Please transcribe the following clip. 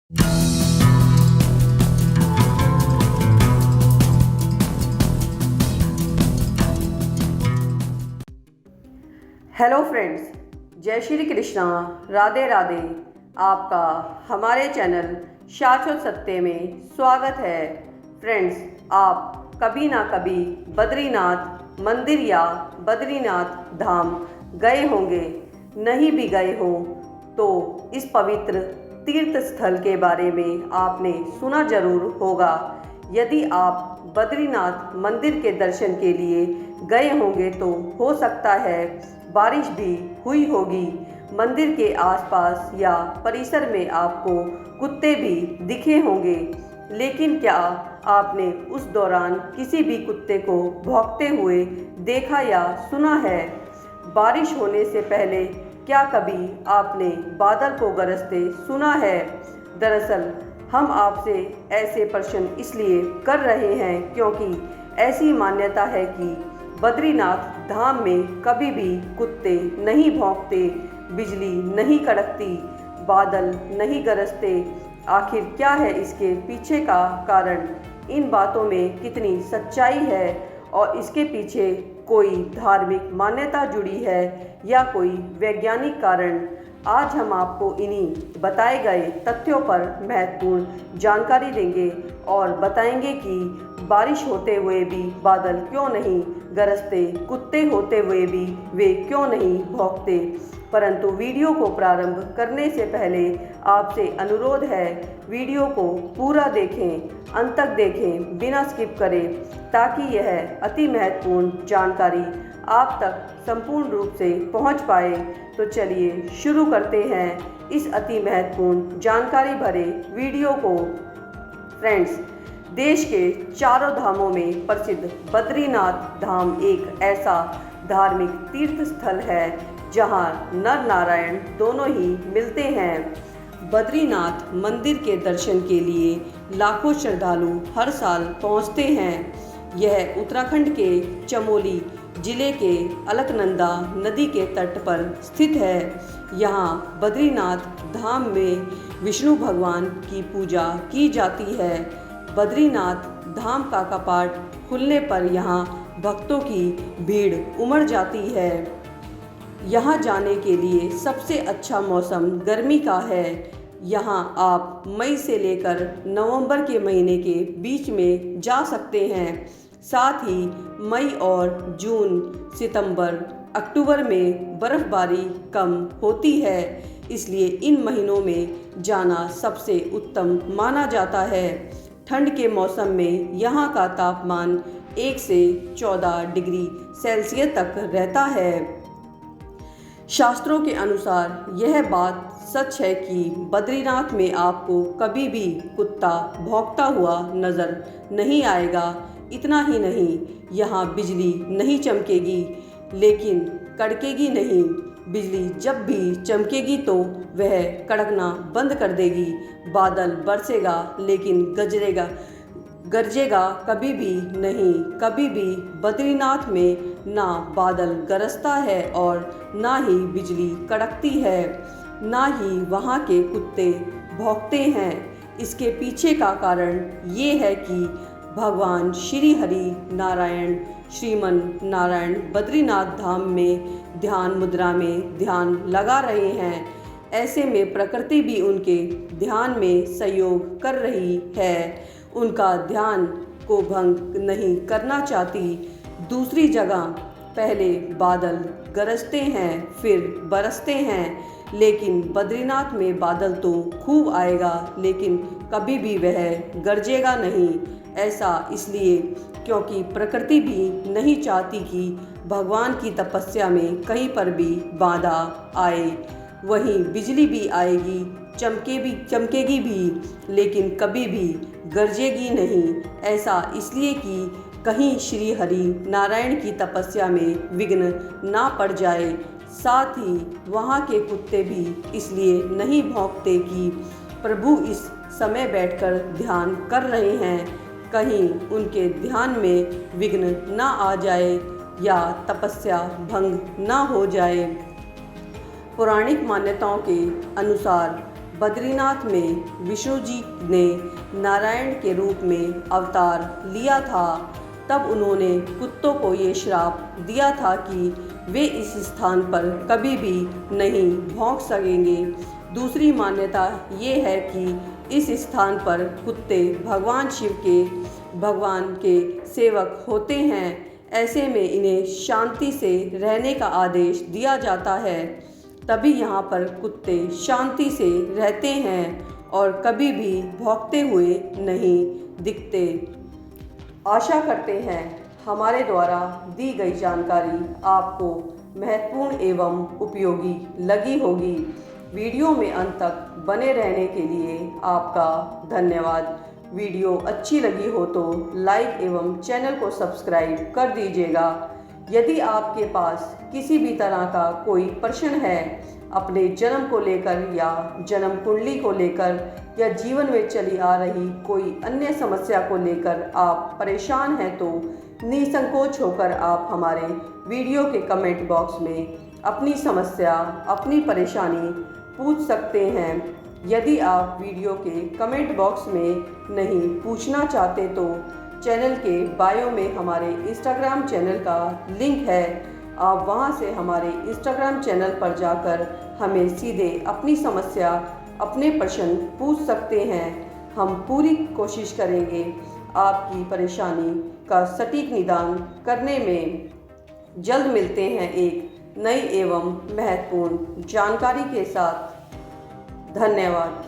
Hello friends, जय श्री कृष्णा, राधे राधे। आपका हमारे चैनल शाश्वत सत्य में स्वागत है। फ्रेंड्स, आप कभी ना कभी बद्रीनाथ मंदिर या बद्रीनाथ धाम गए होंगे। नहीं भी गए हो तो इस पवित्र तीर्थ स्थल के बारे में आपने सुना जरूर होगा। यदि आप बद्रीनाथ मंदिर के दर्शन के लिए गए होंगे तो हो सकता है बारिश भी हुई होगी। मंदिर के आसपास या परिसर में आपको कुत्ते भी दिखे होंगे, लेकिन क्या आपने उस दौरान किसी भी कुत्ते को भौंकते हुए देखा या सुना है? बारिश होने से पहले क्या कभी आपने बादल को गरजते सुना है? दरअसल हम आपसे ऐसे प्रश्न इसलिए कर रहे हैं क्योंकि ऐसी मान्यता है कि बद्रीनाथ धाम में कभी भी कुत्ते नहीं भौंकते, बिजली नहीं कड़कती, बादल नहीं गरजते। आखिर क्या है इसके पीछे का कारण? इन बातों में कितनी सच्चाई है और इसके पीछे कोई धार्मिक मान्यता जुड़ी है या कोई वैज्ञानिक कारण? आज हम आपको इन्हीं बताए गए तथ्यों पर महत्वपूर्ण जानकारी देंगे और बताएंगे कि बारिश होते हुए भी बादल क्यों नहीं गरजते, कुत्ते होते हुए भी वे क्यों नहीं भौंकते। परंतु वीडियो को प्रारंभ करने से पहले आपसे अनुरोध है, वीडियो को पूरा देखें, अंत तक देखें, बिना स्किप करें, ताकि यह अति महत्वपूर्ण जानकारी आप तक संपूर्ण रूप से पहुंच पाए। तो चलिए शुरू करते हैं इस अति महत्वपूर्ण जानकारी भरे वीडियो को। फ्रेंड्स, देश के चारों धामों में प्रसिद्ध बद्रीनाथ धाम एक ऐसा धार्मिक तीर्थ स्थल है जहां नर नारायण दोनों ही मिलते हैं। बद्रीनाथ मंदिर के दर्शन के लिए लाखों श्रद्धालु हर साल पहुंचते हैं। यह उत्तराखंड के चमोली जिले के अलकनंदा नदी के तट पर स्थित है। यहाँ बद्रीनाथ धाम में विष्णु भगवान की पूजा की जाती है। बद्रीनाथ धाम का कपाट खुलने पर यहाँ भक्तों की भीड़ उमड़ जाती है। यहाँ जाने के लिए सबसे अच्छा मौसम गर्मी का है। यहाँ आप मई से लेकर नवंबर के महीने के बीच में जा सकते हैं। साथ ही मई और जून, सितंबर, अक्टूबर में बर्फबारी कम होती है, इसलिए इन महीनों में जाना सबसे उत्तम माना जाता है। ठंड के मौसम में यहाँ का तापमान 1 से 14 डिग्री सेल्सियस तक रहता है। शास्त्रों के अनुसार यह बात सच है कि बद्रीनाथ में आपको कभी भी कुत्ता भौंकता हुआ नजर नहीं आएगा। इतना ही नहीं, यहाँ बिजली नहीं चमकेगी, लेकिन कड़केगी नहीं। बिजली जब भी चमकेगी तो वह कड़कना बंद कर देगी। बादल बरसेगा लेकिन गरजेगा कभी भी नहीं। कभी भी बद्रीनाथ में ना बादल गरजता है और ना ही बिजली कड़कती है, ना ही वहाँ के कुत्ते भौंकते हैं। इसके पीछे का कारण ये है कि भगवान श्री हरि नारायण श्रीमन नारायण बद्रीनाथ धाम में ध्यान मुद्रा में ध्यान लगा रहे हैं। ऐसे में प्रकृति भी उनके ध्यान में सहयोग कर रही है, उनका ध्यान को भंग नहीं करना चाहती। दूसरी जगह पहले बादल गरजते हैं फिर बरसते हैं, लेकिन बद्रीनाथ में बादल तो खूब आएगा लेकिन कभी भी वह गरजेगा नहीं। ऐसा इसलिए क्योंकि प्रकृति भी नहीं चाहती कि भगवान की तपस्या में कहीं पर भी बाधा आए। वहीं बिजली भी आएगी, चमकेगी भी, लेकिन कभी भी गरजेगी नहीं। ऐसा इसलिए कि कहीं श्री हरि नारायण की तपस्या में विघ्न ना पड़ जाए। साथ ही वहाँ के कुत्ते भी इसलिए नहीं भौंकते कि प्रभु इस समय बैठकर ध्यान कर रहे हैं, कहीं उनके ध्यान में विघ्न ना आ जाए या तपस्या भंग ना हो जाए। पौराणिक मान्यताओं के अनुसार बद्रीनाथ में विष्णु जी ने नारायण के रूप में अवतार लिया था, तब उन्होंने कुत्तों को ये श्राप दिया था कि वे इस स्थान पर कभी भी नहीं भौंक सकेंगे। दूसरी मान्यता ये है कि इस स्थान पर कुत्ते भगवान शिव के सेवक होते हैं। ऐसे में इन्हें शांति से रहने का आदेश दिया जाता है, तभी यहाँ पर कुत्ते शांति से रहते हैं और कभी भी भौंकते हुए नहीं दिखते। आशा करते हैं हमारे द्वारा दी गई जानकारी आपको महत्वपूर्ण एवं उपयोगी लगी होगी। वीडियो में अंत तक बने रहने के लिए आपका धन्यवाद। वीडियो अच्छी लगी हो तो लाइक एवं चैनल को सब्सक्राइब कर दीजिएगा। यदि आपके पास किसी भी तरह का कोई प्रश्न है अपने जन्म को लेकर या जन्म कुंडली को लेकर या जीवन में चली आ रही कोई अन्य समस्या को लेकर आप परेशान हैं, तो निसंकोच होकर आप हमारे वीडियो के कमेंट बॉक्स में अपनी समस्या, अपनी परेशानी पूछ सकते हैं। यदि आप वीडियो के कमेंट बॉक्स में नहीं पूछना चाहते तो चैनल के बायो में हमारे इंस्टाग्राम चैनल का लिंक है, आप वहां से हमारे इंस्टाग्राम चैनल पर जाकर हमें सीधे अपनी समस्या, अपने प्रश्न पूछ सकते हैं। हम पूरी कोशिश करेंगे आपकी परेशानी का सटीक निदान करने में। जल्द मिलते हैं एक नई एवं महत्वपूर्ण जानकारी के साथ। धन्यवाद।